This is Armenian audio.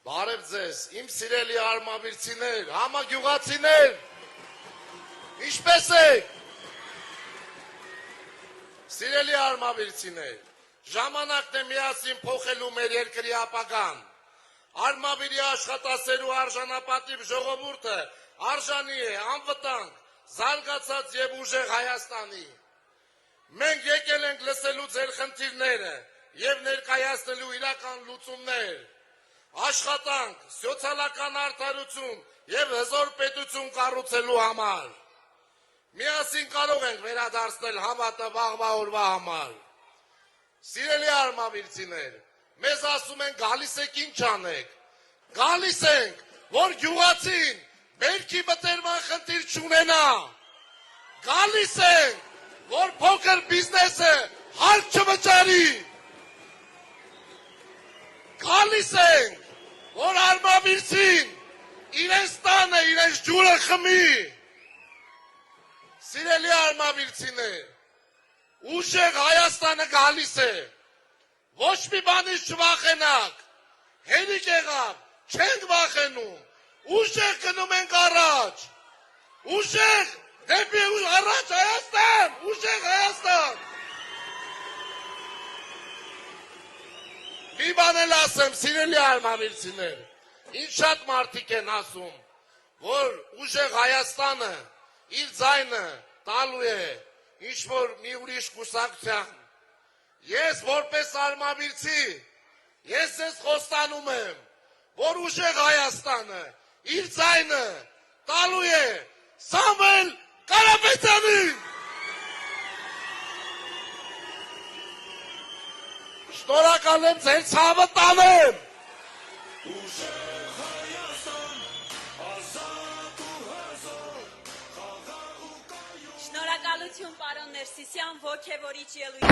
Բարև ձեզ, իմ սիրելի արմավիրցիներ, համագյուղացիներ, ինչպես եք, սիրելի արմավիրցիներ, ժամանակն է միասին փոխելու մեր երկրի ապագան, արմավիրի աշխատասերու արժանապատիվ ժողովուրդը արժանի է անվտանգ, զարգացած և ուժեղ Հայաստանի, մենք եկել ենք լսելու ձեր խնդիրները և ներկայացնելու իրական լուծումներ, աշխատանք, սոցիալական արդարություն և հզոր պետություն կառուցելու համար։ Միասին կարող ենք վերադարձնել հավատը վաղվա օրվա համար։ Սիրելի արմավիրցիներ, մեզ ասում են գալիս եք ինչ անեք։ Գալիս ենք, որ գյուղացին բերքի մտերման խնդիր չունենա։ Գալիս ենք, որ փոքր բիզնեսը հարկ չվճարի։ Գալիս ենք, որ արմավիրցին իրենց տանը, իրենց ջուրը խմի։ Սիրելի արմավիրցիներ, ուժեղ Հայաստանը գալիս է, ոչ մի բանից չվախենաք, հերիք եղավ, չենք վախենում, ուժեղ գնում ենք առաջ, ուժեղ դեպի առաջ Հայաստան, ուժեղ Հայաստան։ Մի բան էլ ասեմ, սիրելի արմավիրցիներ, ինչ շատ մարդիկ են ասում, որ ուժեղ Հայաստանը իր ձայնը տալու է ինչ-որ մի ուրիշ կուսակցության։ Ես որպես արմավիրցի, ես ձեզ խոստանում եմ, որ ուժեղ Հայաստանը իր ձայնը տալու է Սամվել Կարապետյանին։ Շնորհակալ եմ, ձեր ցավը տանեմ։ Շնորհակալություն պարոն Ներսիսյան, ոգևորիչ ելույթ։